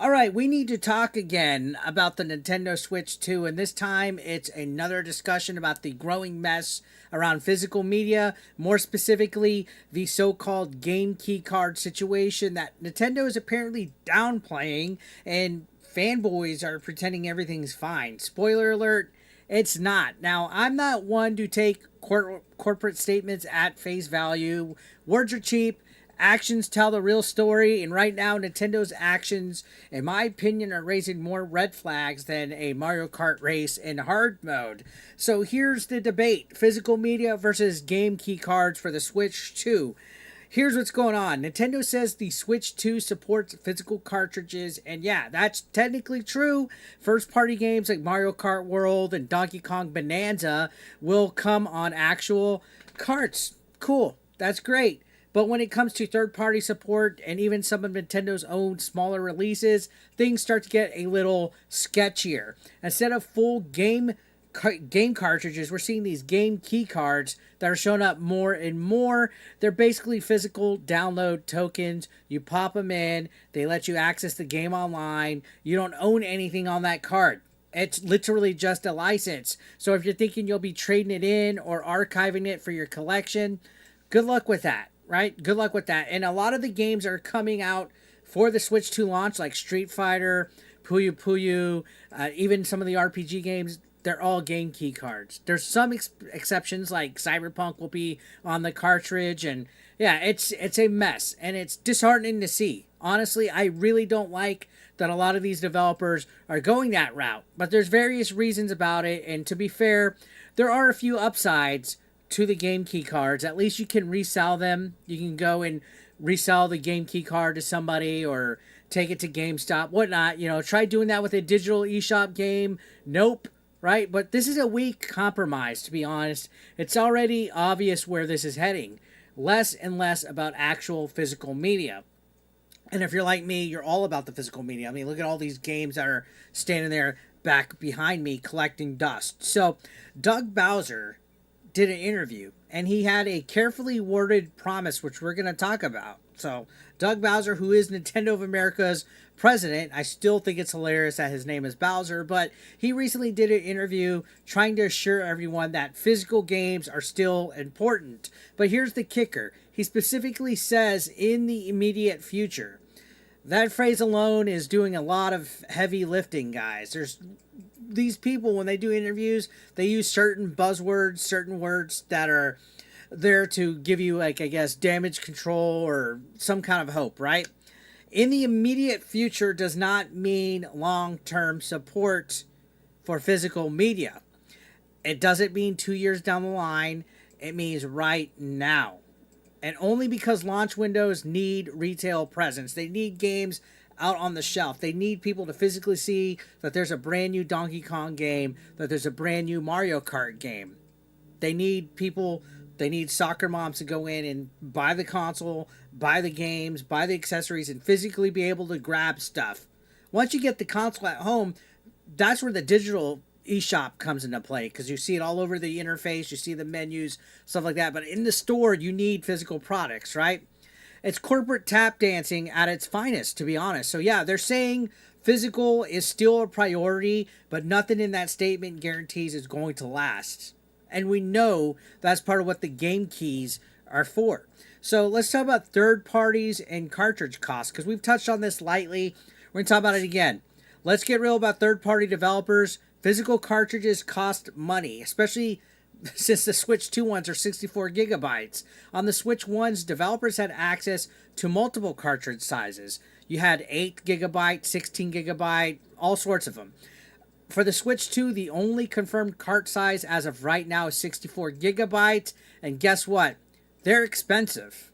All right, we need to talk again about the Nintendo Switch 2, and this time it's another discussion about the growing mess around physical media, more specifically, the so called game key card situation that Nintendo is apparently downplaying, and fanboys are pretending everything's fine. Spoiler alert, it's not. Now, I'm not one to take corporate statements at face value. Words are cheap. Actions tell the real story, and right now, Nintendo's actions, in my opinion, are raising more red flags than a Mario Kart race in hard mode. So here's the debate: physical media versus game key cards for the Switch 2. Here's what's going on. Nintendo says the Switch 2 supports physical cartridges, and yeah, that's technically true. First party games like Mario Kart World and Donkey Kong Bonanza will come on actual carts. Cool. That's great. But when it comes to third party support and even some of Nintendo's own smaller releases, things start to get a little sketchier. Instead of full game cartridges, we're seeing these game key cards that are showing up more and more. They're basically physical download tokens. You pop them in, they let you access the game online. You don't own anything on that card. It's literally just a license. So if you're thinking you'll be trading it in or archiving it for your collection, good luck with that, right? Good luck with that. And a lot of the games are coming out for the Switch 2 launch, like Street Fighter, Puyo Puyo, even some of the RPG games. They're all game key cards. There's some exceptions, like Cyberpunk will be on the cartridge, and yeah, it's a mess, and it's disheartening to see. Honestly, I really don't like that a lot of these developers are going that route, but there's various reasons about it, and to be fair, there are a few upsides to the game key cards. At least you can resell them. You can go and resell the game key card to somebody or take it to GameStop, whatnot. Try doing that with a digital eShop game. Nope. Right? But this is a weak compromise, to be honest. It's already obvious where this is heading. Less and less about actual physical media. And if you're like me, you're all about the physical media. I mean, look at all these games that are standing there back behind me collecting dust. So, Doug Bowser did an interview, and he had a carefully worded promise, which we're going to talk about. So, Doug Bowser, who is Nintendo of America's president, I still think it's hilarious that his name is Bowser, but he recently did an interview trying to assure everyone that physical games are still important. But here's the kicker: he specifically says in the immediate future. That phrase alone is doing a lot of heavy lifting, guys. There's these people, when they do interviews, they use certain buzzwords, certain words that are there to give you, like, I guess, damage control or some kind of hope, right? In the immediate future does not mean long-term support for physical media. It doesn't mean 2 years down the line. It means right now. And only because launch windows need retail presence. They need games out on the shelf. They need people to physically see that there's a brand new Donkey Kong game, that there's a brand new Mario Kart game. They need people, they need soccer moms to go in and buy the console, buy the games, buy the accessories, and physically be able to grab stuff. Once you get the console at home, that's where the digital eShop comes into play, because you see it all over the interface, you see the menus, stuff like that. But in the store, you need physical products, right? It's corporate tap dancing at its finest, to be honest. So yeah, they're saying physical is still a priority, but nothing in that statement guarantees it's going to last. And we know that's part of what the game keys are for. So let's talk about third parties and cartridge costs, because we've touched on this lightly. We're going to talk about it again. Let's get real about third party developers. Physical cartridges cost money, especially since the Switch 2 ones are 64 gigabytes. On the Switch 1s, developers had access to multiple cartridge sizes. You had 8 gigabyte, 16 gigabyte, all sorts of them. For the Switch 2, the only confirmed cart size as of right now is 64 gigabytes. And guess what? They're expensive.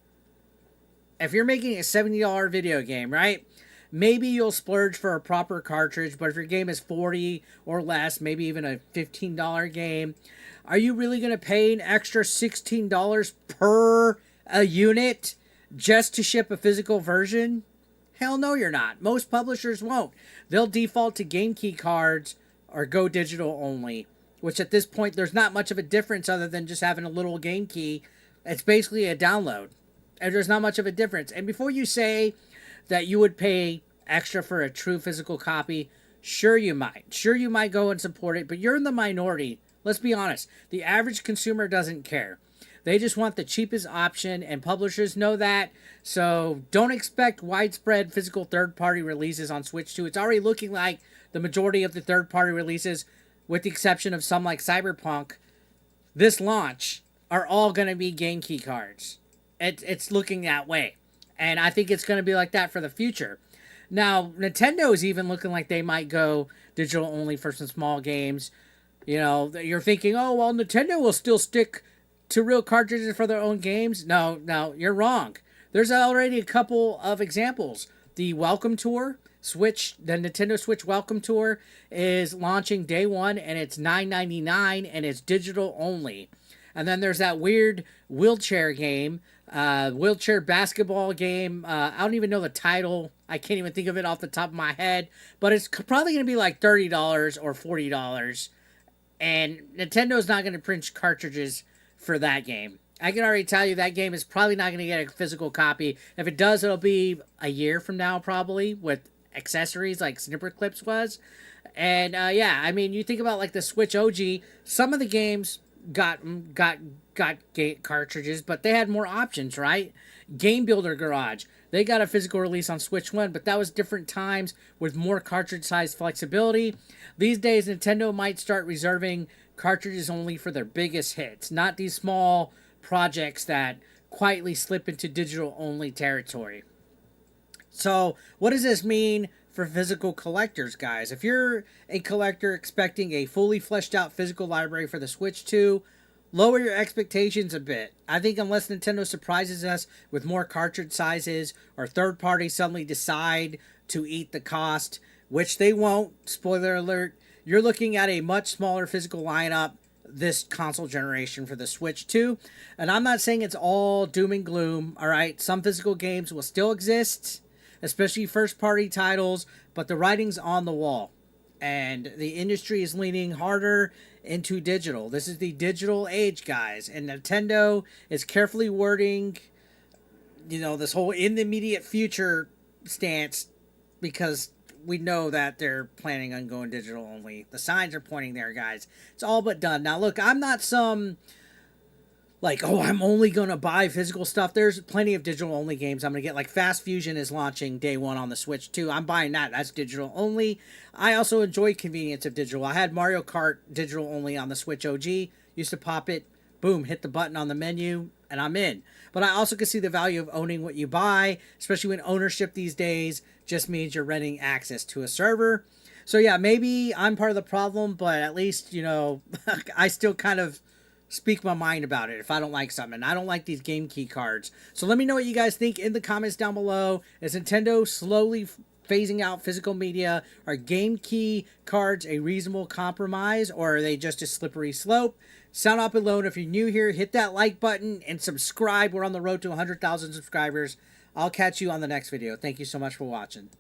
If you're making a $70 video game, right? Maybe you'll splurge for a proper cartridge, but if your game is 40 or less, maybe even a $15 game, are you really going to pay an extra $16 per a unit just to ship a physical version? Hell no, you're not. Most publishers won't. They'll default to game key cards or go digital only, which at this point, there's not much of a difference other than just having a little game key. It's basically a download. And there's not much of a difference. And before you say that you would pay extra for a true physical copy? Sure you might. Sure you might go and support it, but you're in the minority. Let's be honest. The average consumer doesn't care. They just want the cheapest option, and publishers know that. So don't expect widespread physical third-party releases on Switch 2. It's already looking like the majority of the third-party releases, with the exception of some like Cyberpunk, this launch are all going to be game key cards. It's looking that way. And I think it's going to be like that for the future. Now, Nintendo is even looking like they might go digital only for some small games. You know, you're thinking, oh, well, Nintendo will still stick to real cartridges for their own games. No, you're wrong. There's already a couple of examples. The Welcome Tour, the Nintendo Switch Welcome Tour is launching day one, and it's $9.99, and it's digital only. And then there's that weird wheelchair game, wheelchair basketball game. I don't even know the title. I can't even think of it off the top of my head. But it's probably going to be like $30 or $40. And Nintendo's not going to print cartridges for that game. I can already tell you that game is probably not going to get a physical copy. If it does, it'll be a year from now probably, with accessories like Snipper Clips was. And yeah, I mean, you think about like the Switch OG, some of the games got cartridges, but they had more options, right? Game Builder Garage, they got a physical release on Switch 1, but that was different times with more cartridge size flexibility. These days, Nintendo might start reserving cartridges only for their biggest hits, not these small projects that quietly slip into digital only territory. So what does this mean for physical collectors, guys? If you're a collector expecting a fully fleshed out physical library for the Switch 2, lower your expectations a bit. I think unless Nintendo surprises us with more cartridge sizes, or third parties suddenly decide to eat the cost, which they won't, spoiler alert, you're looking at a much smaller physical lineup this console generation for the Switch 2. And I'm not saying it's all doom and gloom, all right? Some physical games will still exist, especially first-party titles, but the writing's on the wall. And the industry is leaning harder into digital. This is the digital age, guys. And Nintendo is carefully wording, you know, this whole in the immediate future stance, because we know that they're planning on going digital only. The signs are pointing there, guys. It's all but done. Now, look, I'm not some, like, oh, I'm only going to buy physical stuff. There's plenty of digital only games I'm going to get. Like, Fast Fusion is launching day one on the Switch 2. I'm buying that. That's digital only. I also enjoy convenience of digital. I had Mario Kart digital only on the Switch OG. Used to pop it, boom, hit the button on the menu, and I'm in. But I also can see the value of owning what you buy, especially when ownership these days just means you're renting access to a server. So yeah, maybe I'm part of the problem, but at least, you know, I still kind of speak my mind about it if I don't like something. I don't like these game key cards. So let me know what you guys think in the comments down below. Is Nintendo slowly phasing out physical media? Are game key cards a reasonable compromise, or are they just a slippery slope? Sound out below, and if you're new here, hit that like button and subscribe. We're on the road to 100,000 subscribers. I'll catch you on the next video. Thank you so much for watching.